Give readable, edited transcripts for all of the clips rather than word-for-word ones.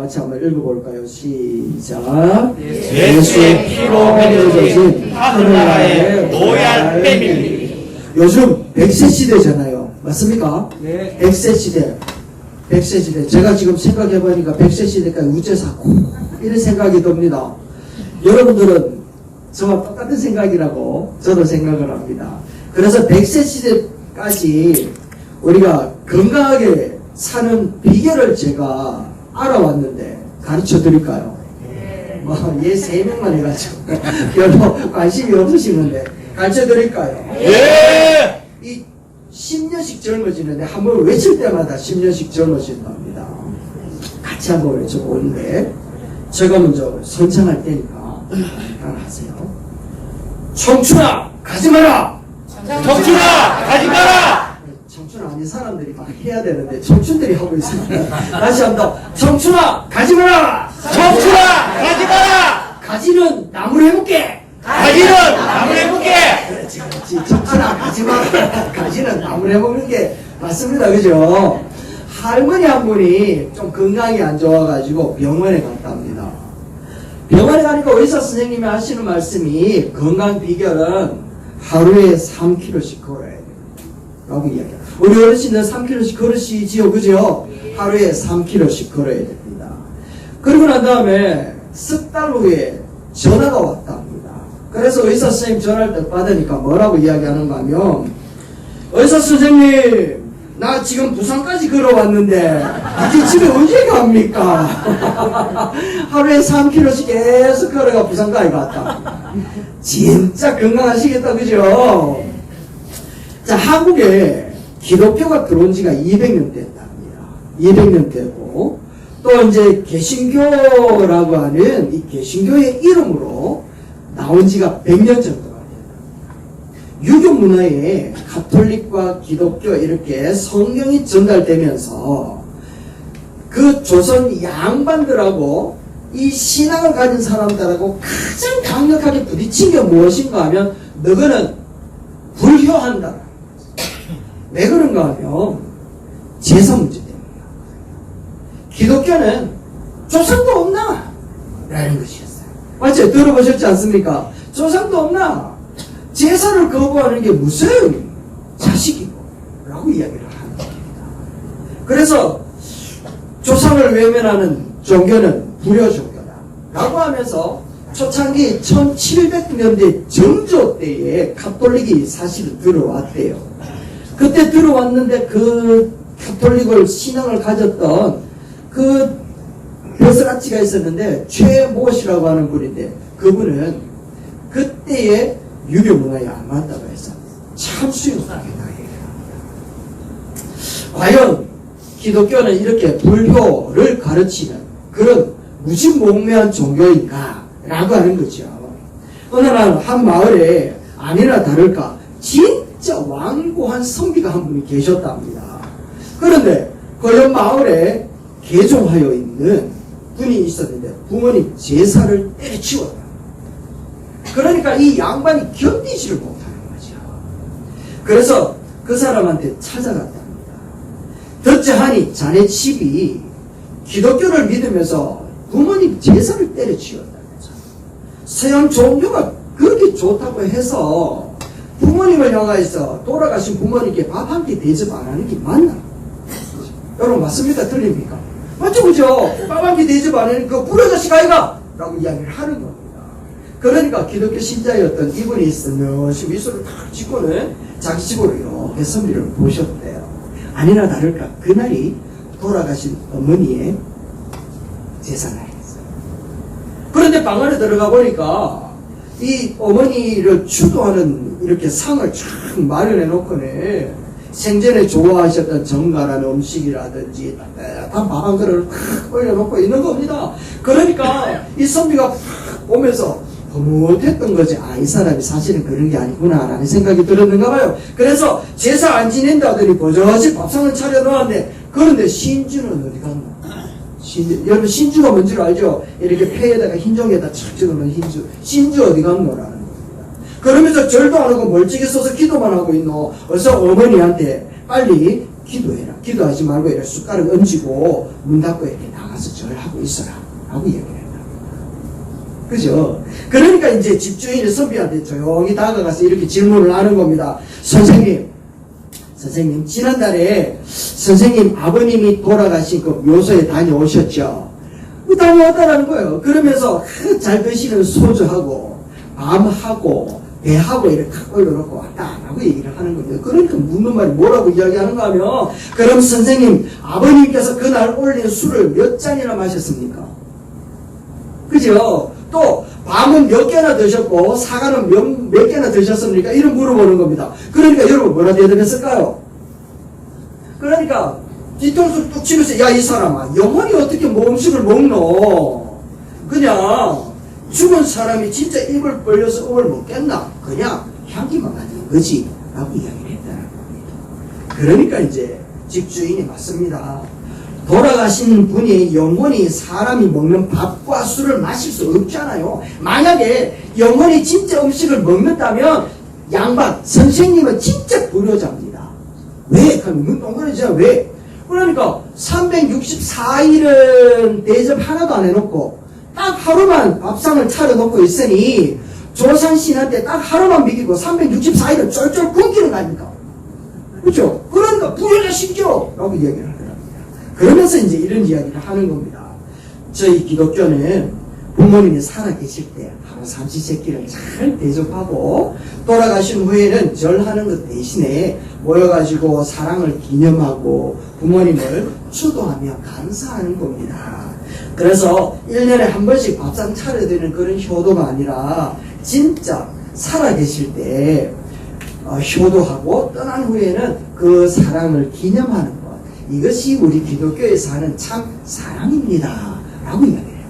같이 한번 읽어볼까요? 시작. 예수의 피로 맺어진 하늘나라의 로얄 패밀리. 요즘 100세 시대잖아요. 맞습니까? 네. 100세 시대. 100세 시대. 제가 지금 생각해보니까 100세 시대까지 우째사고 이런 생각이 듭니다. 여러분들은 저와 똑같은 생각이라고 저도 생각을 합니다. 그래서 100세 시대까지 우리가 건강하게 사는 비결을 제가 알아왔는데 가르쳐 드릴까요? 얘 3명만 해가지고 별로 관심이 없으시는데 가르쳐 드릴까요? 예! 이 10년씩 젊어지는데 한번 외칠 때마다 10년씩 젊어진답니다. 같이 한번 외쳐보는데 제가 먼저 선창할 테니까 따라하세요. 청춘아 가지마라! 청춘아 가지 마라! 청춘 아닌 사람들이 막 해야 되는데 청춘들이 하고 있습니다. 다시 한번 청춘아 가지마라! 청춘아 가지 마라! 가지는 나무를 해볼게! 가지는 나무를 해볼게! 그렇지. 청춘아 가지마라! 가지는 나무를 해먹는 게 맞습니다. 그죠? 할머니 한 분이 좀 건강이 안 좋아가지고 병원에 갔답니다. 병원에 가니까 의사 선생님이 하시는 말씀이 건강 비결은 하루에 3km씩 걸어야 돼요. 라고 이야기해요. 우리 어르신들 3km씩 걸으시지요. 그죠? 하루에 3km씩 걸어야 됩니다. 그러고 난 다음에 석 달 후에 전화가 왔답니다. 그래서 의사 선생님 전화를 딱 받으니까 뭐라고 이야기하는가 하면 의사 선생님 나 지금 부산까지 걸어왔는데 이제 집에 언제 갑니까? 하루에 3km씩 계속 걸어가 부산까지 갔다. 진짜 건강하시겠다. 그죠? 자, 한국에 기독교가 들어온 지가 200년 됐답니다. 200년 되고 또 이제 개신교라고 하는 이 개신교의 이름으로 나온 지가 100년 정도가 됩니다. 유교 문화에 가톨릭과 기독교 이렇게 성경이 전달되면서 그 조선 양반들하고 이 신앙을 가진 사람들하고 가장 강력하게 부딪힌 게 무엇인가 하면 너희는 불효한다. 왜 그런가 하면 제사 문제 때문이야. 기독교는 조상도 없나? 라는 것이었어요. 맞죠? 들어보셨지 않습니까? 조상도 없나? 제사를 거부하는 게 무슨 자식이고? 라고 이야기를 하는 겁니다. 그래서 조상을 외면하는 종교는 불효종교다. 라고 하면서 초창기 1700년대 정조 때에 가톨릭이 사실 들어왔대요. 그때 들어왔는데 그 가톨릭을 신앙을 가졌던 그 벼슬아치가 있었는데 최모시라고 하는 분인데 그분은 그때의 유교 문화에 안 맞다고 해서 참 수용하게 나에요. 과연 기독교는 이렇게 불효를 가르치는 그런 무지몽매한 종교인가? 라고 하는 거죠. 어느 날 한 마을에 아니나 다를까 진짜 완고한 선비가 한 분이 계셨답니다. 그런데 그 옆 마을에 개종하여 있는 분이 있었는데 부모님 제사를 때려치웠다. 그러니까 이 양반이 견디지를 못하는 거죠. 그래서 그 사람한테 찾아갔답니다. 듣자하니 자네 집이 기독교를 믿으면서 부모님 제사를 때려치웠다면서 서양 종교가 그렇게 좋다고 해서 부모님을 향하여서 돌아가신 부모님께 밥 한 끼 대접 안 하는 게 맞나? 여러분 맞습니까? 틀립니까? 맞죠? 그죠? 밥 한 끼 대접 안 하는 그 불효자식 아이가? 라고 이야기를 하는 겁니다. 그러니까 기독교 신자였던 이분이 있으면서 미소를 탁 짓고는 자기 집으로 이렇게 선비를 보셨대요. 아니나 다를까 그날이 돌아가신 어머니의 제사날이었어요. 그런데 방 안에 들어가 보니까 이 어머니를 주도하는 이렇게 상을 쫙 마련해 놓고는 생전에 좋아하셨던 정갈한 음식이라든지 따뜻한 밥 한 그릇을 탁 올려놓고 있는 겁니다. 그러니까 이 선비가 탁 보면서 허무했던 거지. 아, 이 사람이 사실은 그런 게 아니구나 라는 생각이 들었는가 봐요. 그래서 제사 안 지낸다더니 버젓이 밥상을 차려놓았는데 그런데 신주는 어디 갔나? 여러분 신주가 뭔지 알죠? 이렇게 폐에다가 흰종에다 착 찍어놓은 흰주. 신주 어디 갔노라는 겁니다. 그러면서 절도 안 하고 멀찍이 서서 기도만 하고 있노. 어서 어머니한테 빨리 기도해라. 기도하지 말고 이렇게 숟가락 얹고 문 닫고 이렇게 나가서 절 절하고 있어라 라고 얘기를 했다. 그죠? 그러니까 이제 집주인이 선비한테 조용히 다가가서 이렇게 질문을 하는 겁니다. 선생님, 지난달에 선생님 아버님이 돌아가신 그 묘소에 다녀오셨죠? 다녀왔다라는 거예요. 그러면서 잘 드시는 소주하고 밤하고 배하고 이렇게 탁 올려놓고 왔다라고 얘기를 하는 겁니다. 그러니까 묻는 말이 뭐라고 이야기하는가 하면, 그럼 선생님 아버님께서 그날 올린 술을 몇 잔이나 마셨습니까? 그죠? 또 밤은 몇 개나 드셨고 사과는 몇 개나 드셨습니까? 이런 물어보는 겁니다. 그러니까 여러분 뭐라 대답했을까요? 그러니까 뒤통수 뚝 치면서, 야 이 사람아, 영원히 어떻게 뭐 음식을 먹노? 그냥 죽은 사람이 진짜 입을 벌려서 음을 먹겠나? 그냥 향기만 가진 거지 라고 이야기를 했다는 겁니다. 그러니까 이제 집주인이 맞습니다. 돌아가신 분이 영원히 사람이 먹는 밥과 술을 마실 수 없잖아요. 만약에 영원히 진짜 음식을 먹는다면 양반 선생님은 진짜 불효자입니다. 왜? 그럼 눈 동그래지잖아. 왜? 그러니까 364일은 대접 하나도 안 해놓고 딱 하루만 밥상을 차려놓고 있으니 조상신한테 딱 하루만 먹이고 364일은 쫄쫄 굶기는 거 아닙니까? 그렇죠? 그러니까 불효자시죠? 라고 얘기를 하더랍니다. 그러면서 이제 이런 이야기를 하는 겁니다. 저희 기독교는 부모님이 살아계실 때 하루 삼시세끼를 잘 대접하고 돌아가신 후에는 절하는 것 대신에 모여가지고 사랑을 기념하고 부모님을 추도하며 감사하는 겁니다. 그래서 1년에 한 번씩 밥상 차려드리는 그런 효도가 아니라 진짜 살아계실 때 효도하고 떠난 후에는 그 사랑을 기념하는 것, 이것이 우리 기독교에서 하는 참 사랑입니다 라고 이야기해요.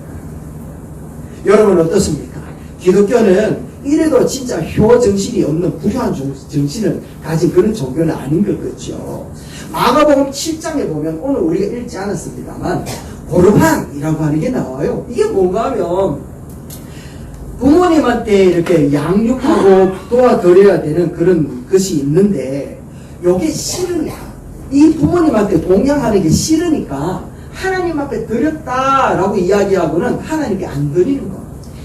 여러분 어떻습니까? 기독교는 이래도 진짜 효정신이 없는 불효한 정신을 가진 그런 종교는 아닌 것 같죠. 마가복음 7장에 보면 오늘 우리가 읽지 않았습니다만 고르반이라고 하는 게 나와요. 이게 뭔가 하면 부모님한테 이렇게 양육하고 도와드려야 되는 그런 것이 있는데, 요게 싫으냐, 이 부모님한테 동양하는 게 싫으니까 하나님 앞에 드렸다라고 이야기하고는 하나님께 안 드리는 거,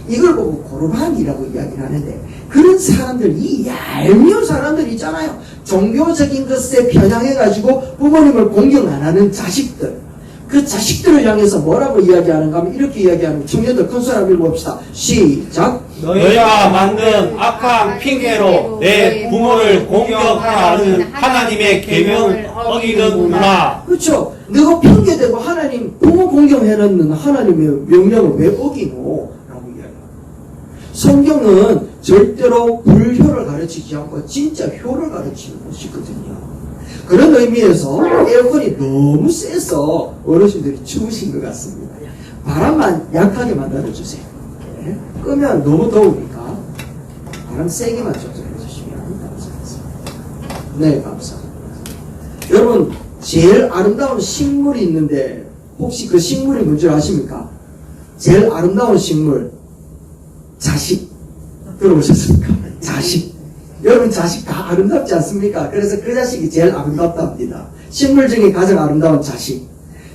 이걸 보고 고르반이라고 이야기를 하는데, 그런 사람들, 이 얄미운 사람들 있잖아요. 종교적인 것에 편향해가지고 부모님을 공경 안 하는 자식들, 그 자식들을 향해서 뭐라고 이야기하는가 하면 이렇게 이야기하는, 청년들 큰 소리 읽어봅시다. 시작. 너희가 만든 악한 핑계로 내 부모를 공격하는 하나님의 계명을 어기는구나. 그렇죠. 너가 핑계대고 하나님 부모 공경해놓는 하나님의 명령을 왜 어기노? 라고 이야기합니다. 성경은 절대로 불효를 가르치지 않고 진짜 효를 가르치는 것이거든요. 그런 의미에서 에어컨이 너무 세서 어르신들이 추우신 것 같습니다. 바람만 약하게 만들어주세요. 네. 끄면 너무 더우니까 바람 세게만 조절해 주시면 감사하겠습니다. 네, 감사합니다. 여러분, 제일 아름다운 식물이 있는데 혹시 그 식물이 뭔지 아십니까? 제일 아름다운 식물, 자식. 들어보셨습니까? 자식. 여러분, 자식 다 아름답지 않습니까? 그래서 그 자식이 제일 아름답답니다. 식물 중에 가장 아름다운 자식.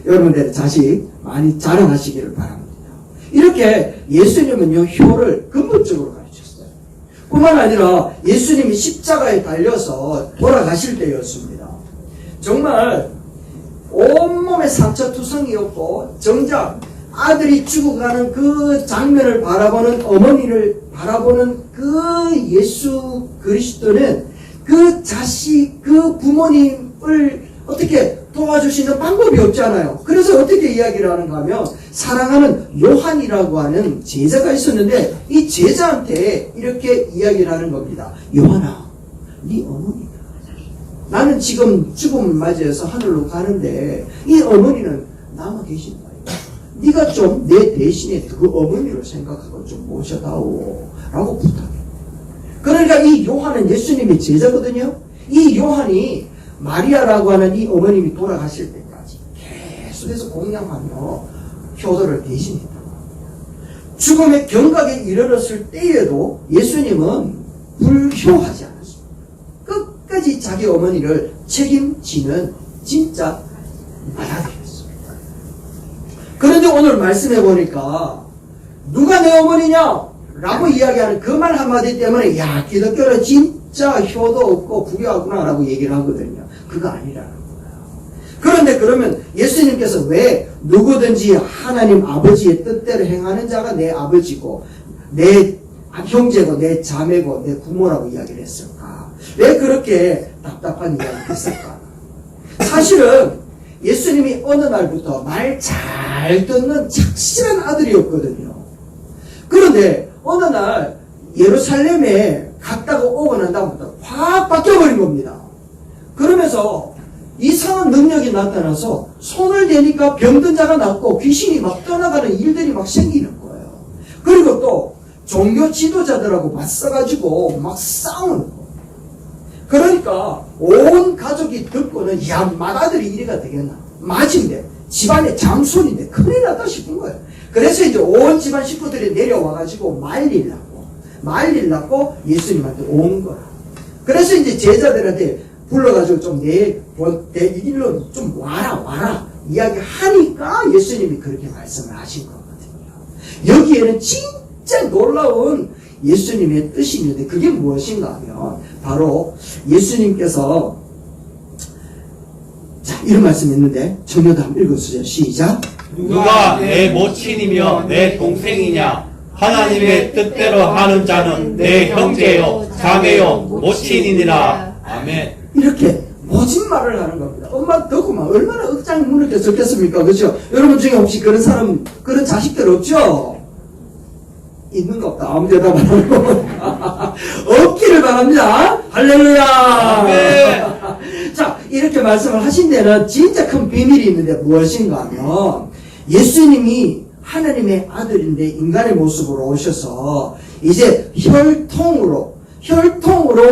여러분들 자식 많이 자랑하시기를 바랍니다. 이렇게 예수님은요, 효를 근본적으로 가르쳤어요. 뿐만 아니라 예수님이 십자가에 달려서 돌아가실 때였습니다. 정말 온몸에 상처투성이었고, 정작 아들이 죽어가는 그 장면을 바라보는 어머니를 바라보는 그 예수 그리스도는 그 자식, 그 부모님을 어떻게 도와주시는 방법이 없잖아요. 그래서 어떻게 이야기를 하는가 하면, 사랑하는 요한이라고 하는 제자가 있었는데 이 제자한테 이렇게 이야기를 하는 겁니다. 요한아, 네 어머니가, 나는 지금 죽음을 맞이해서 하늘로 가는데 이 어머니는 남아 계신 거야. 네가 좀 내 대신에 그 어머니를 생각하고 좀 모셔다오 라고 부탁해. 그러니까 이 요한은 예수님의 제자거든요. 이 요한이 마리아라고 하는 이 어머님이 돌아가실 때까지 계속해서 공양하며 효도를 대신했다고 합니다. 죽음의 경각에 이르렀을 때에도 예수님은 불효하지 않았습니다. 끝까지 자기 어머니를 책임지는 진짜 아들이었습니다. 그런데 오늘 말씀해 보니까 누가 내 어머니냐? 라고 이야기하는 그 말 한마디 때문에 야, 기독교는 진짜 효도 없고 불효하구나 라고 얘기를 하거든요. 그거 아니라는 거예요. 그런데 그러면 예수님께서 왜 누구든지 하나님 아버지의 뜻대로 행하는 자가 내 아버지고 내 형제고 내 자매고 내 부모라고 이야기를 했을까? 왜 그렇게 답답한 이야기를 했을까? 사실은 예수님이 어느 날부터 말 잘 듣는 착실한 아들이었거든요. 그런데 어느 날 예루살렘에 갔다가 오고 난 다음부터 확 바뀌어버린 겁니다. 그러면서 이상한 능력이 나타나서 손을 대니까 병든 자가 낫고 귀신이 막 떠나가는 일들이 막 생기는 거예요. 그리고 또 종교 지도자들하고 맞서가지고 막 싸우는 거예요. 그러니까 온 가족이 듣고는 야, 맏아들이 이래가 되겠나. 맞은데 집안에 장손인데 큰일 났다 싶은 거예요. 그래서 이제 온 집안 식구들이 내려와가지고 말리려고 예수님한테 온 거야. 그래서 이제 제자들한테 불러가지고 좀 내 일로 좀 와라 이야기 하니까 예수님이 그렇게 말씀을 하신 거거든요. 여기에는 진짜 놀라운 예수님의 뜻이 있는데 그게 무엇인가 하면 바로 예수님께서 자, 이런 말씀이 있는데 청년도 한번 읽어주세요. 시작. 누가 내 모친이며 내 동생이냐? 하나님의 뜻대로 하는 자는 내 형제요, 자매요, 모친이니라. 아멘. 이렇게 모진 말을 하는 겁니다. 엄마 듣고만 얼마나 억장이 무너졌겠습니까? 그렇죠? 여러분 중에 혹시 그런 사람, 그런 자식들 없죠? 있는 거 없다. 아무 대답 안 하고. 없기를 바랍니다. 할렐루야. 아멘. 자, 이렇게 말씀을 하신 데는 진짜 큰 비밀이 있는데 무엇인가 하면 예수님이 하나님의 아들인데 인간의 모습으로 오셔서 이제 혈통으로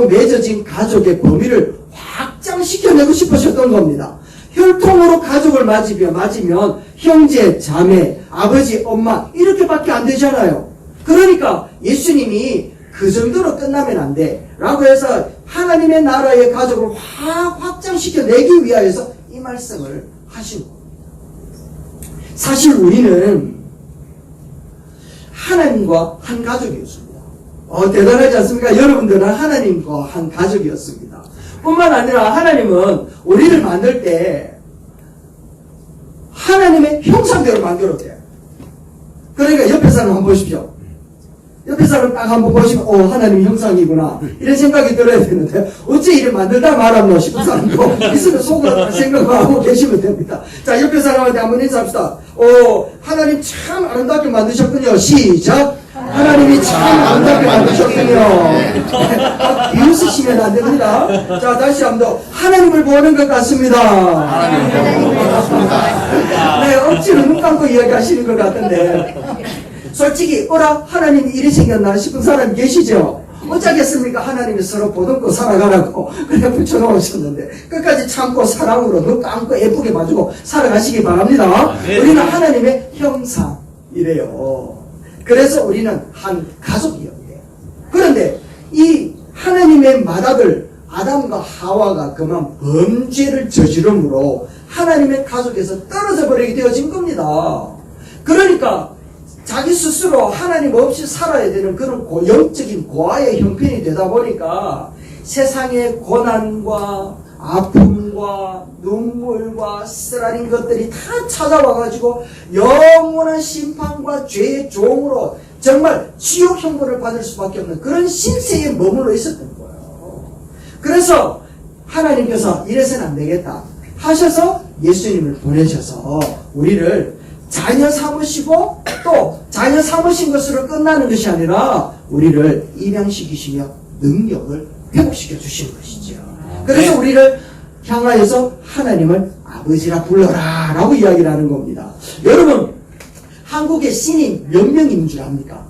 맺어진 가족의 범위를 확장시켜내고 싶으셨던 겁니다. 혈통으로 가족을 맞으면 형제, 자매, 아버지, 엄마 이렇게밖에 안 되잖아요. 그러니까 예수님이 그 정도로 끝나면 안 돼 라고 해서 하나님의 나라의 가족을 확장시켜내기 위하여서 이 말씀을 하신 겁니다. 사실 우리는 하나님과 한 가족이었습니다. 대단하지 않습니까? 여러분들은 하나님과 한 가족이었습니다. 뿐만 아니라 하나님은 우리를 만들 때 하나님의 형상대로 만들었대요. 그러니까 옆에 사람 한번 보십시오. 옆에 사람 딱 한번 보시면 하나님 형상이구나 이런 생각이 들어야 되는데 어째 이를 만들다 말았노 싶은 사람도 있으면 속으로 다 생각하고 계시면 됩니다. 자, 옆에 사람한테 한번 인사합시다. 하나님 참 아름답게 만드셨군요. 시작. 하나님이 참 아름답게 만드셨군요. 비웃으시면 안 됩니다. 자, 다시 한번 더. 하나님을 보는 것 같습니다. 하나님을 보는 것 같습니다. 네, 억지로 눈 감고 이야기하시는 것 같은데 솔직히 하나님이 이리 생겼나 싶은 사람 계시죠? 어쩌겠습니까? 하나님이 서로 보듬고 살아가라고 그냥 붙여놓으셨는데 끝까지 참고 사랑으로 눈 감고 예쁘게 봐주고 살아가시기 바랍니다. 우리는 하나님의 형상이래요. 그래서 우리는 한 가족이었대요. 그런데 이 하나님의 맏아들 아담과 하와가 그만 범죄를 저지름으로 하나님의 가족에서 떨어져 버리게 되어진 겁니다. 그러니까 자기 스스로 하나님 없이 살아야 되는 그런 영적인 고아의 형편이 되다 보니까 세상의 고난과 아픔과 눈물과 쓰라린 것들이 다 찾아와가지고 영원한 심판과 죄의 종으로 정말 지옥 형벌을 받을 수밖에 없는 그런 신세에 머물러 있었던 거예요. 그래서 하나님께서 이래서는 안 되겠다 하셔서 예수님을 보내셔서 우리를 자녀 삼으시고 또 자녀 삼으신 것으로 끝나는 것이 아니라 우리를 입양시키시며 능력을 회복시켜 주시는 것이죠. 그래서 우리를 향하여서 하나님을 아버지라 불러라 라고 이야기를 하는 겁니다. 여러분, 한국에 신이 몇 명 있는 줄 압니까?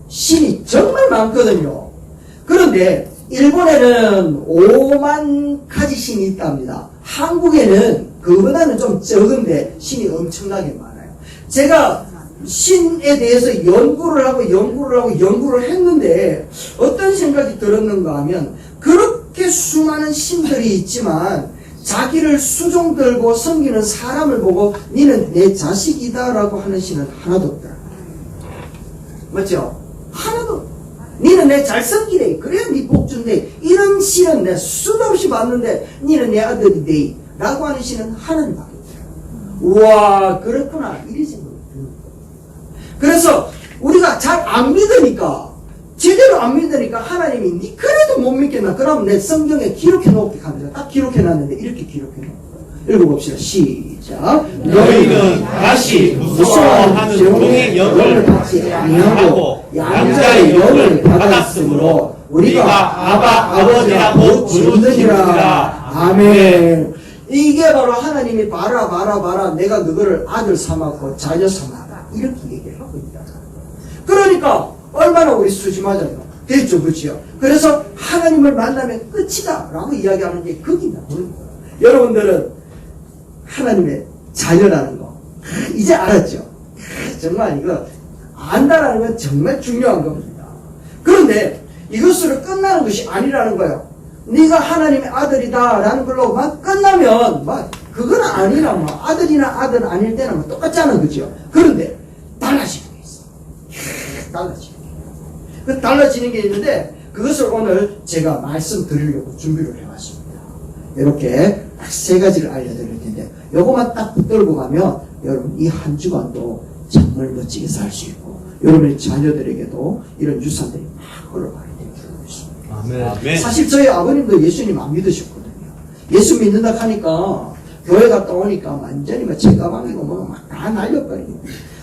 신이 정말 많거든요. 그런데 일본에는 5만 가지 신이 있답니다. 한국에는 그보다는 좀 적은데 신이 엄청나게 많아요. 제가 신에 대해서 연구를 했는데 어떤 생각이 들었는가 하면 그렇게 수많은 신들이 있지만 자기를 수종 들고 섬기는 사람을 보고 니는 내 자식이다라고 하는 시는 하나도 없더라. 맞죠? 하나도 없다. 니는 내 잘 섬기래. 그래야 니 복 준대. 이런 시는 내 수도 없이 봤는데 니는 내 아들이대. 라고 하는 시는 하나님밖에 없더라. 우와, 그렇구나. 이리 생각이 드는 거예요. 그래서 우리가 잘 안 믿으니까, 제대로 안 믿으니까 하나님이 니 그래도 못 믿겠나? 그럼 내 성경에 기록해 놓을게 합니다. 딱 기록해 놨는데 이렇게 기록해 놓을게요. 읽어봅시다. 시작. 너희는 다시 무서워하는 종의 영을 받지 아니하고 아니하고 양자의 영을 받았으므로 우리가 아바 아버지라고 부르느니라. 아멘. 이게 바로 하나님이 봐라 내가 너희를 아들 삼았고 자녀 삼았다 이렇게 얘기를 하고 있다. 그러니까 얼마나 우리 수심하잖아요. 됐죠, 그렇지요? 그래서 하나님을 만나면 끝이다 라고 이야기하는 게 거기 나오는 거예요. 여러분들은 하나님의 자녀라는 거 이제 알았죠? 정말 이거 안다라는 건 정말 중요한 겁니다. 그런데 이것으로 끝나는 것이 아니라는 거예요. 네가 하나님의 아들이다 라는 걸로 막 끝나면 막 그건 아니라 뭐 아들이나 아들 아닐 때는 뭐 똑같잖아, 그죠? 그런데 달라지는 게 있어. 달라지는 게. 그 달라지는 게 있는데 그것을 오늘 제가 말씀드리려고 준비를 해왔습니다. 이렇게 딱 세 가지를 알려드릴 텐데 요거만 딱 붙들고 가면 여러분 이 한 주간도 정말 멋지게 살 수 있고 여러분의 자녀들에게도 이런 유산들이 막 흘러가게 되는 것입니다. 아멘. 사실 저희 아버님도 예수님 안 믿으셨거든요. 예수 믿는다 하니까 교회 갔다 오니까 완전히 막 제가방이고 뭐 막 다 날려버리고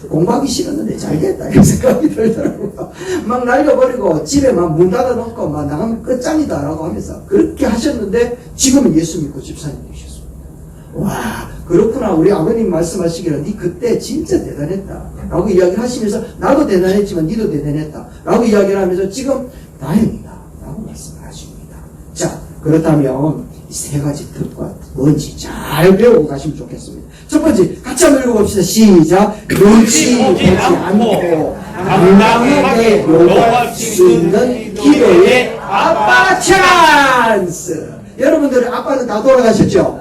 공부하기 싫었는데 잘됐다 이런 생각이 들더라고요. 막 날려버리고 집에 막 문 닫아놓고 막 나가면 끝장이다 라고 하면서 그렇게 하셨는데 지금은 예수 믿고 집사님 되셨습니다. 와, 그렇구나. 우리 아버님 말씀하시기를 니 그때 진짜 대단했다 라고 이야기를 하시면서 나도 대단했지만 니도 대단했다 라고 이야기를 하면서 지금 다행이다 라고 말씀을 하십니다. 자, 그렇다면 이 세 가지 뜻과 뭔지 잘 배우고 가시면 좋겠습니다. 첫 번째, 같이 한번 읽어봅시다. 시작. 눈치 보지 않고 당당하게 요구할 수 있는 기도의 아빠 찬스. 여러분들 아빠는 다 돌아가셨죠?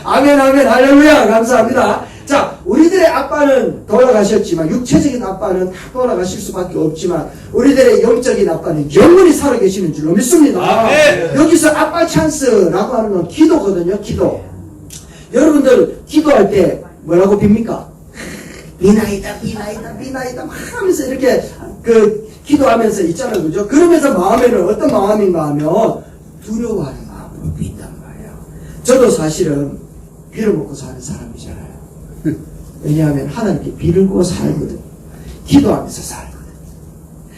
아멘, 아멘, 할렐루야. 감사합니다. 자, 우리들의 아빠는 돌아가셨지만, 육체적인 아빠는 다 돌아가실 수밖에 없지만, 우리들의 영적인 아빠는 영원히 살아계시는 줄로 믿습니다. 아멘. 여기서 아빠 찬스라고 하는 건 기도거든요, 기도. 여러분들, 기도할 때 뭐라고 빕니까? 비나이다 막 하면서 이렇게 기도하면서 있잖아요, 그죠? 그러면서 마음에는 어떤 마음인가 하면 두려워하는 마음으로 빈단 말이에요. 저도 사실은 빌어먹고 사는 사람이잖아요. 왜냐하면 하나님께 빌고 살거든. 기도하면서 살거든.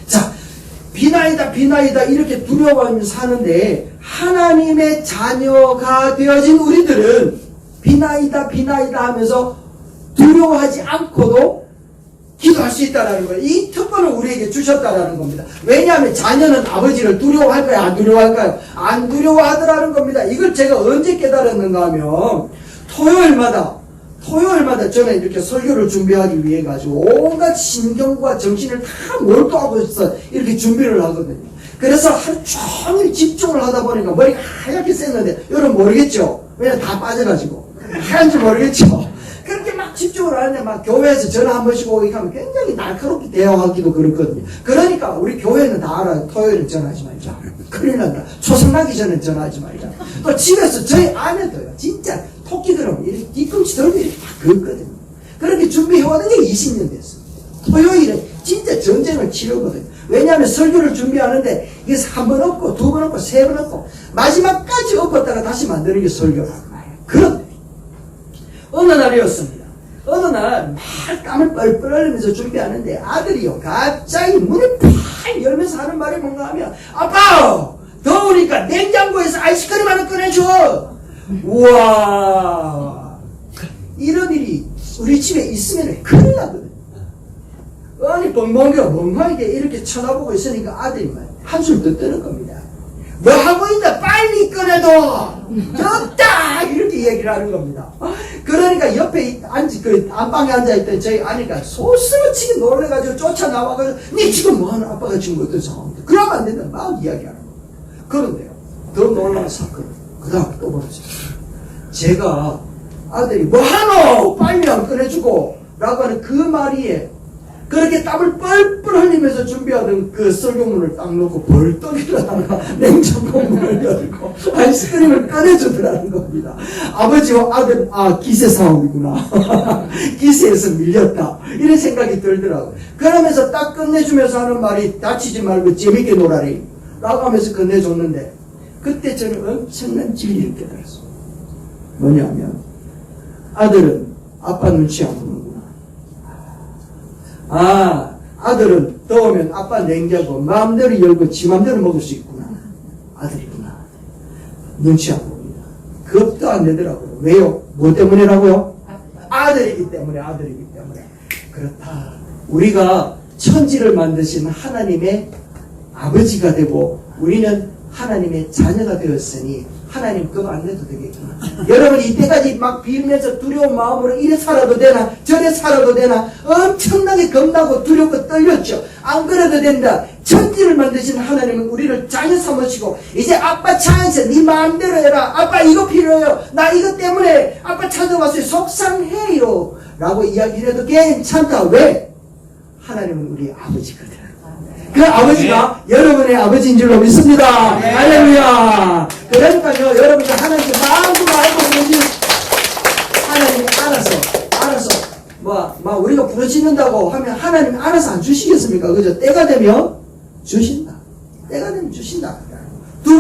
자, 비나이다 이렇게 두려워하면서 사는데 하나님의 자녀가 되어진 우리들은 비나이다 하면서 두려워하지 않고도 기도할 수 있다는 거예요. 이 특권을 우리에게 주셨다는 겁니다. 왜냐하면 자녀는 아버지를 두려워할까요? 안 두려워할까요? 안 두려워하더라는 겁니다. 이걸 제가 언제 깨달았는가 하면 토요일마다 저는 이렇게 설교를 준비하기 위해 가지고 온갖 신경과 정신을 다 몰두하고 있어 이렇게 준비를 하거든요. 그래서 하루 종일 집중을 하다 보니까 머리가 하얗게 쎘는데 여러분 모르겠죠? 왜냐면 다 빠져가지고 하얀지 모르겠죠? 그렇게 막 집중을 하는데 막 교회에서 전화 한 번씩 오고 하면 굉장히 날카롭게 대화하기도 그렇거든요. 그러니까 우리 교회는 다 알아요. 토요일에 전화하지 말자. 큰일 난다. 초성 나기 전에 전화하지 말자. 또 집에서 저희 아내도요. 진짜 토끼들은 이렇게 뒤꿈치 들고 이렇게 다 긁거든요. 그렇게 준비해오는 게 20년 됐습니다. 토요일에 진짜 전쟁을 치르거든요. 왜냐하면 설교를 준비하는데 이게 한 번 없고 두 번 없고 세 번 없고 마지막까지 엎었다가 다시 만드는 게 설교라는 거예요. 그런데 어느 날이었습니다. 어느 날 막 땀을 뻘뻘 흘리면서 준비하는데 아들이요 갑자기 문을 팍 열면서 하는 말이 뭔가 하면 아빠 더우니까 냉장고에서 아이스크림 하나 꺼내줘. 우와, 이런 일이 우리 집에 있으면 큰일 나거든. 아니 멍멍하게 이렇게 쳐다보고 있으니까 아들이 한숨 더 뜨는 겁니다. 뭐 하고 있나? 빨리 꺼내둬! 없다! 이렇게 얘기를 하는 겁니다. 그러니까 옆에 안방에 앉아있던 저희 아내가 소스러치게 놀래가지고 쫓아나와가지고 니 지금 뭐하는? 아빠가 지금 어떤 상황인데? 그러면 안 된다. 막 이야기하는 겁니다. 그런데요, 더 놀라운 사건은 그 다음 또 벌어졌어요. 제가 아들이 뭐하노? 빨리 안 꺼내주고 라고 하는 그 말이에 그렇게 땀을 뻘뻘 흘리면서 준비하던 그 설교문을 딱 놓고 벌떡 일어나가 냉장고 문을 열고 아이스크림을 꺼내주더라는 겁니다. 아버지와 아들, 기세 싸움이구나. 기세에서 밀렸다. 이런 생각이 들더라고요. 그러면서 딱 끝내주면서 하는 말이 다치지 말고 재밌게 놀아리 라고 하면서 끝내줬는데 그때 저는 엄청난 진리를 깨달았어요. 뭐냐면 아들은 아빠 눈치 안 보는구나. 아들은 더우면 아빠 냉장고 마음대로 열고 지 마음대로 먹을 수 있구나. 아들이구나. 눈치 안 봅니다. 겁도 안 내더라고요. 왜요? 뭐 때문이라고요? 아들이기 때문에. 그렇다. 우리가 천지를 만드신 하나님의 아버지가 되고 우리는 하나님의 자녀가 되었으니 하나님 그거 안 해도 되겠구나. 여러분 이때까지 막 빌면서 두려운 마음으로 이래 살아도 되나 저래 살아도 되나 엄청나게 겁나고 두렵고 떨렸죠. 안 그래도 된다. 천지를 만드신 하나님은 우리를 자녀 삼으시고 이제 아빠 차에서 네 마음대로 해라. 아빠 이거 필요해요. 나 이거 때문에 아빠 찾아왔어요. 속상해요 라고 이야기를 해도 괜찮다. 왜? 하나님은 우리 아버지거든. 그 아버지가 여러분의 아버지인 줄로 믿습니다. 할렐루야. 그러니까요, 여러분들 하나님께 마음으로 알고 계신 하나님이 알아서, 우리가 부르짖는다고 하면 하나님이 알아서 안 주시겠습니까? 그죠? 때가 되면 주신다. 때가 되면 주신다. 두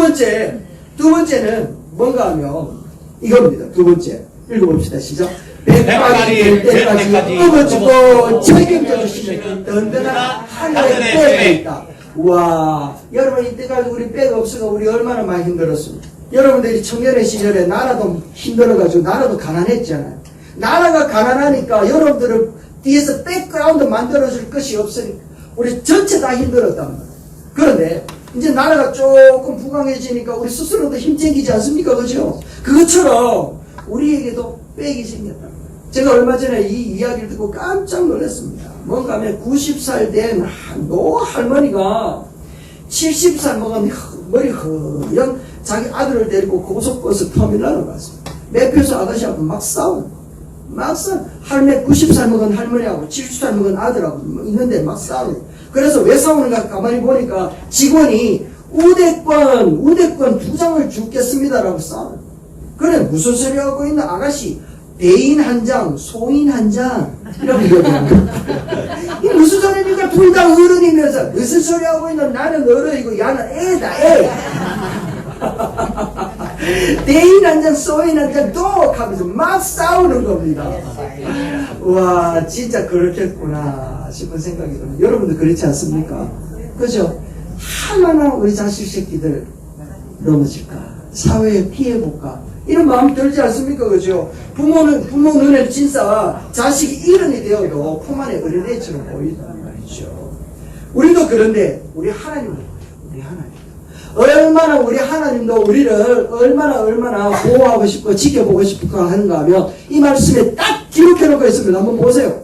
번째는 뭔가 하면 이겁니다. 두 번째. 읽어봅시다. 시작. 백발이 될 때까지 업어주고 책임져 주시는 든든한 하늘의 때가 있다. 우와, 여러분 이때까지 우리 때가 없어서 우리 얼마나 많이 힘들었습니까? 여러분들이 청년의 시절에 나라도 힘들어가지고 나라도 가난했잖아요. 나라가 가난하니까 여러분들을 뒤에서 백그라운드 만들어줄 것이 없으니까 우리 전체 다 힘들었단 말이에요. 그런데 이제 나라가 조금 부강해지니까 우리 스스로도 힘챙기지 않습니까? 그죠? 그것처럼 우리에게도 빽이 생겼다. 제가 얼마 전에 이 이야기를 듣고 깜짝 놀랐습니다. 뭔가 하면 90살 된 노할머니가 70살 먹은 머리 허연 자기 아들을 데리고 고속버스 터미널을 갔습니다. 매표소 아저씨하고 막 싸우고 할머니 90살 먹은 할머니하고 70살 먹은 아들하고 있는데 막 싸우고. 그래서 왜 싸우는가 가만히 보니까 직원이 우대권 2장을 주겠습니다라고 싸워요. 그래 무슨 소리 하고 있는 아가씨 대인 한 장, 소인 한 장 이라고 얘기하는 거야. 이게 무슨 소리니까 둘 다 어른이면서 무슨 소리 하고 있는 나는 어른이고 야는 애다 애. 대인 한 장, 소인 한 장 또 하면서 막 싸우는 겁니다. 와 진짜 그렇겠구나 싶은 생각이 들어요. 여러분도 그렇지 않습니까? 그죠? 하나나 우리 자식 새끼들 넘어질까? 사회에 피해볼까? 이런 마음 들지 않습니까? 그죠? 부모 눈에 진짜 자식이 이른이 되어도 품 안에 어린애처럼 보인단 말이죠. 우리도 그런데 우리 하나님 얼마나 우리 하나님도 우리를 얼마나 보호하고 싶고 지켜보고 싶을까 하는가 하면 이 말씀에 딱 기록해놓고 있습니다. 한번 보세요.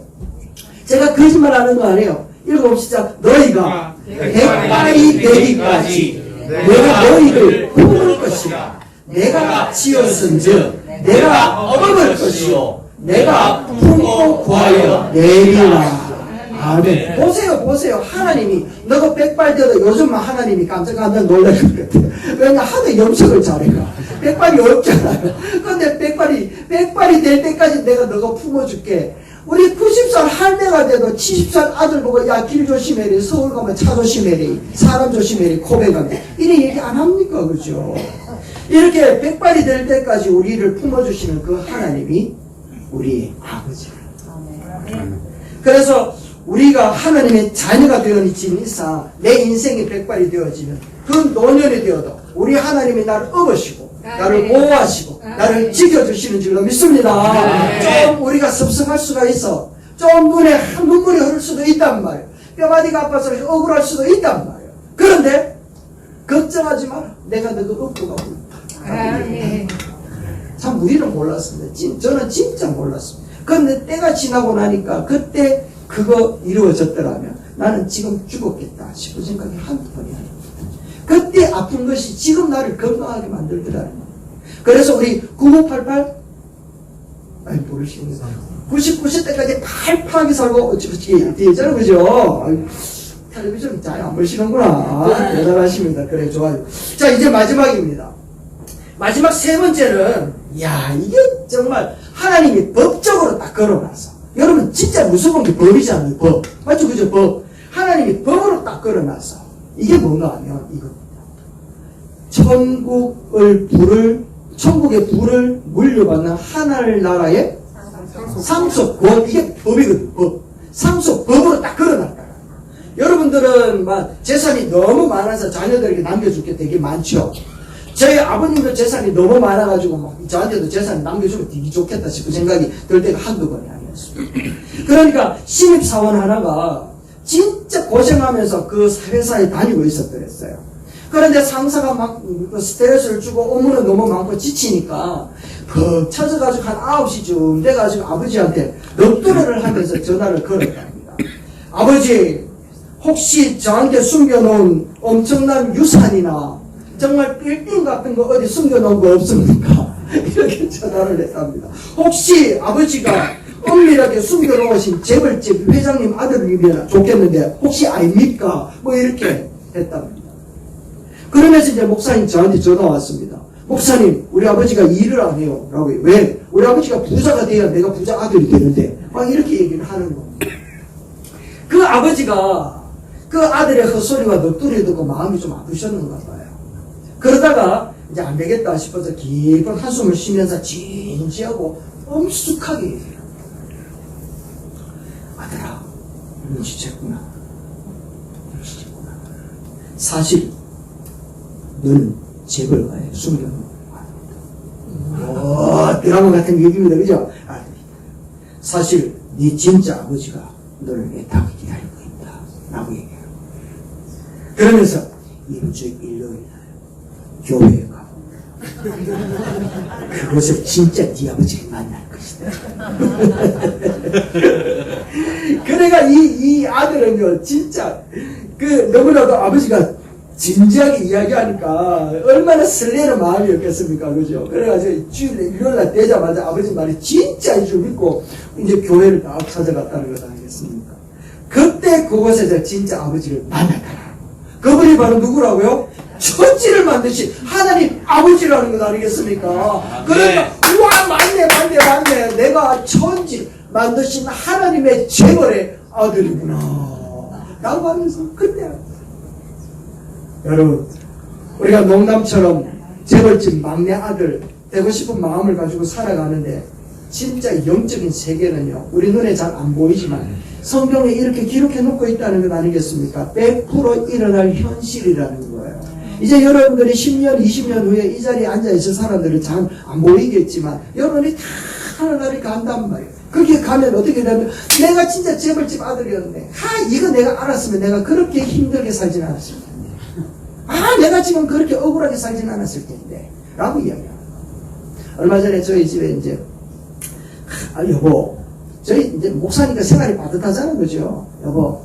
제가 거짓말하는 거 아니에요. 읽어봅시다. 너희가 백발이 되기까지 내가 너희를 품을 것이라. 내가 지었은즉 내가 업을 것이요 내가 품고 구하여 내리라. 아멘. 보세요. 하나님이 너가 백발 되어도 요즘만 하나님이 깜짝 놀랄 것 같아요. 왜냐 하도 염색을 잘해가 백발이 어렵잖아요. 근데 백발이 될 때까지 내가 너가 품어줄게. 우리 90살 할매가 돼도 70살 아들 보고 야 길 조심해리, 서울 가면 차 조심해리, 사람 조심해리, 코백한데 이런 얘기 안 합니까? 그죠? 이렇게 백발이 될 때까지 우리를 품어주시는 그 하나님이 우리의 아버지예요. 그래서 우리가 하나님의 자녀가 되어진 이상 내 인생이 백발이 되어지면 그 노년이 되어도 우리 하나님이 나를 업으시고 나를 보호하시고 나를 지켜주시는 줄로 믿습니다. 좀 우리가 섭섭할 수가 있어. 좀 눈에 눈물이 흐를 수도 있단 말이에요. 뼈마디가 아파서 억울할 수도 있단 말이에요. 그런데 걱정하지 마라. 내가 너가 업고 가고 있다. 참 우리는 몰랐습니다. 저는 진짜 몰랐습니다. 그런데 때가 지나고 나니까 그때 그거 이루어졌더라면 나는 지금 죽었겠다 싶은 생각이 한두 번이 아닙니다. 그때 아픈 것이 지금 나를 건강하게 만들더라는 거예요. 그래서 우리 9988 아니 모르시는 90대까지 팔팔하게 살고 어찌어찌 되잖아요, 그죠? 텔레비전 잘 안 보시는구나. 대단하십니다. 그래, 좋아요. 자, 이제 마지막입니다. 마지막 세 번째는, 야, 이게 정말 하나님이 법적으로 딱 걸어놨어. 여러분, 진짜 무서운 게 법이잖아요, 법. 맞죠, 그죠, 법. 하나님이 법으로 딱 걸어놨어. 이게 뭔가 하면 이겁니다. 천국의 불을 물려받는 하늘나라의 상속법. 이게 법이거든, 법. 상속법으로 딱 걸어놨다. 여러분들은 막 재산이 너무 많아서 자녀들에게 남겨줄 게 되게 많죠. 저희 아버님도 재산이 너무 많아가지고 막 저한테도 재산 남겨주면 되게 좋겠다 싶은 생각이 들 때가 한두 번이 아니었습니다. 그러니까 신입사원 하나가 진짜 고생하면서 그 회사에 다니고 있었더랬어요. 그런데 상사가 막 스트레스를 주고 업무는 너무 많고 지치니까 퍽 쳐져가지고 한 9시쯤 돼가지고 아버지한테 넋두리를 하면서 전화를 걸었답니다. 아버지, 혹시 저한테 숨겨놓은 엄청난 유산이나 정말 빌딩 같은 거 어디 숨겨놓은 거 없습니까? 이렇게 전화를 했답니다. 혹시 아버지가 엄밀하게 숨겨놓으신 재벌집 회장님 아들이면 좋겠는데 혹시 아닙니까? 뭐 이렇게 했답니다. 그러면서 이제 목사님 저한테 전화 왔습니다. 목사님, 우리 아버지가 일을 안 해요. 라고 해요. 왜? 우리 아버지가 부자가 돼야 내가 부자 아들이 되는데 막 이렇게 얘기를 하는 겁니다. 그 아버지가 그 아들의 헛소리와 넋두리 듣고 마음이 좀 아프셨는가 봐요. 그러다가 이제 안 되겠다 싶어서 깊은 한숨을 쉬면서 진지하고 엄숙하게 얘기해요. 아들아, 눈치챘구나. 사실 너는 재벌가에 숨겨놓은 거야. 드라마 같은 얘기입니다. 그죠? 사실 네 진짜 아버지가 너를 애타게 기다리고 있다. 라고 얘기해요. 그러면서 이번 주 일요일 날 교회에 가고 그곳에 진짜 네 아버지를 만날 것이다. 그래가 이 아들은요, 진짜 너무나도 아버지가 진지하게 이야기하니까 얼마나 설레는 마음이었겠습니까, 그죠? 그래가지고 주일에 일요일날 되자마자 아버지 말이 진짜인 줄 믿고 이제 교회를 딱 찾아갔다는 것 아니겠습니까? 그때 그곳에서 진짜 아버지를 만났다. 그분이 바로 누구라고요? 천지를 만드신 하나님 아버지라는 것 아니겠습니까? 그러니까 우와, 맞네. 내가 천지 만드신 하나님의 재벌의 아들이구나 라고 하면서 그때 여러분, 우리가 농담처럼 재벌집 막내 아들 되고 싶은 마음을 가지고 살아가는데 진짜 영적인 세계는요, 우리 눈에 잘 안 보이지만 성경에 이렇게 기록해 놓고 있다는 것 아니겠습니까? 100% 일어날 현실이라는 거예요. 이제 여러분들이 10년, 20년 후에 이 자리에 앉아있을 사람들은 잘 안 보이겠지만 여러분이 다 하늘나라에 간단 말이에요. 거기에 가면 어떻게 되면 내가 진짜 재벌집 아들이었는데 이거 내가 알았으면 내가 그렇게 힘들게 살진 않았을 텐데 내가 지금 그렇게 억울하게 살진 않았을 텐데 라고 이야기합니다. 얼마 전에 저희 집에 이제 여보, 저희 이제 목사니까 생활이 빠듯하잖아요, 그죠? 여보,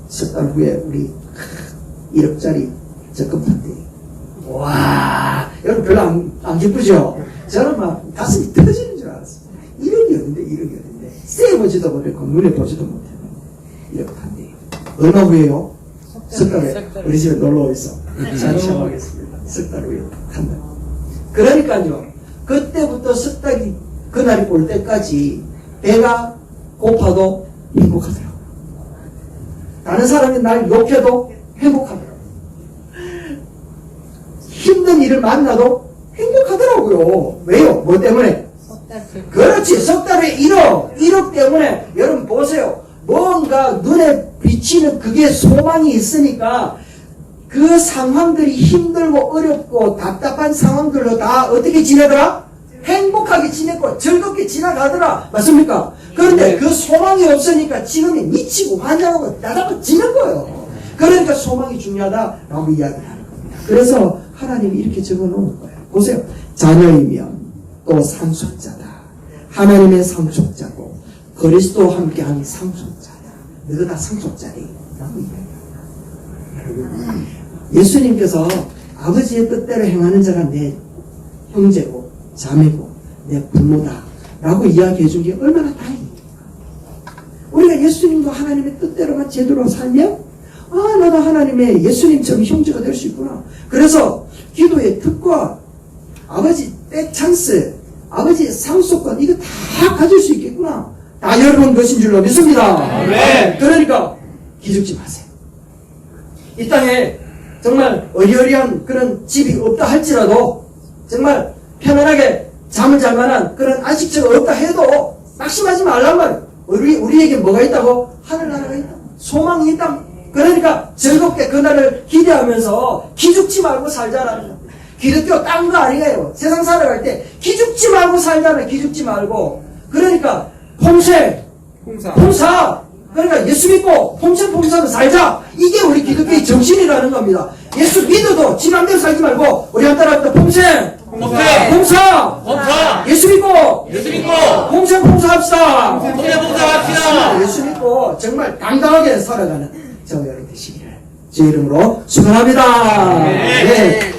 석 달 후에 우리 1억짜리 적금 판대. 와, 여러분 별로 안 기쁘죠? 저는 막 가슴이 터지는 줄 알았어요. 1억이었는데 쎄 보지도 못했고 눈에 보지도 못했는데 1억 판대. 얼마 후에요? 석 달에 우리 집에 놀러 오있어. 잘 시험하겠습니다. 석 달 후에 한다. 그러니까요, 그때부터 석 달이 그날이 올 때까지 배가 고파도 행복하더라고요. 다른 사람이 날 욕해도 행복하더라고요. 힘든 일을 만나도 행복하더라고요. 왜요? 뭐 때문에? 그렇지. 석 달에 1억 때문에 여러분 보세요. 뭔가 눈에 비치는 그게 소망이 있으니까 그 상황들이 힘들고 어렵고 답답한 상황들로 다 어떻게 지내더라? 행복하게 지냈고 즐겁게 지나가더라. 맞습니까? 그런데 그 소망이 없으니까 지금이 미치고 환장하고 나다고 지는 거예요. 그러니까 소망이 중요하다라고 이야기를 하는 겁니다. 그래서 하나님이 이렇게 적어놓은 거예요. 보세요. 자녀이면 또 상속자다. 하나님의 상속자고 그리스도와 함께한 상속자다. 너가 다 상속자리 라고 이야기합니다. 예수님께서 아버지의 뜻대로 행하는 자가 내 형제고 자매고 내 부모다 라고 이야기해 준 게 얼마나 다행입니까? 우리가 예수님도 하나님의 뜻대로만 제대로 살면 나도 하나님의 예수님처럼 형제가 될 수 있구나. 그래서 기도의 특권, 아버지 때 찬스, 아버지 상속권 이거 다 가질 수 있겠구나. 다 여러분 것인 줄로 믿습니다. 네. 그러니까 기죽지 마세요. 이 땅에 정말 어리어리한 그런 집이 없다 할지라도 정말 편안하게 잠을 잘 만한 그런 안식처가 없다 해도 낙심하지 말란 말이에요. 우리에게 뭐가 있다고? 하늘나라가 있다. 소망이 있다. 그러니까 즐겁게 그날을 기대하면서 기죽지 말고 살자라는 거예요. 기독교 딴 거 아니에요. 세상 살아갈 때 기죽지 말고 살잖아요. 기죽지 말고. 그러니까 봉사. 그러니까 예수 믿고 봉사로 살자. 이게 우리 기독교의 정신이라는 겁니다. 예수 믿어도 지 맘대로 살지 말고 우리 한 따라합니다. 봉사. 예수 믿고 봉사합시다. 예수 믿고 정말 당당하게 살아가는 저와 여러분 되시기를 주의 이름으로 축원합니다. 네.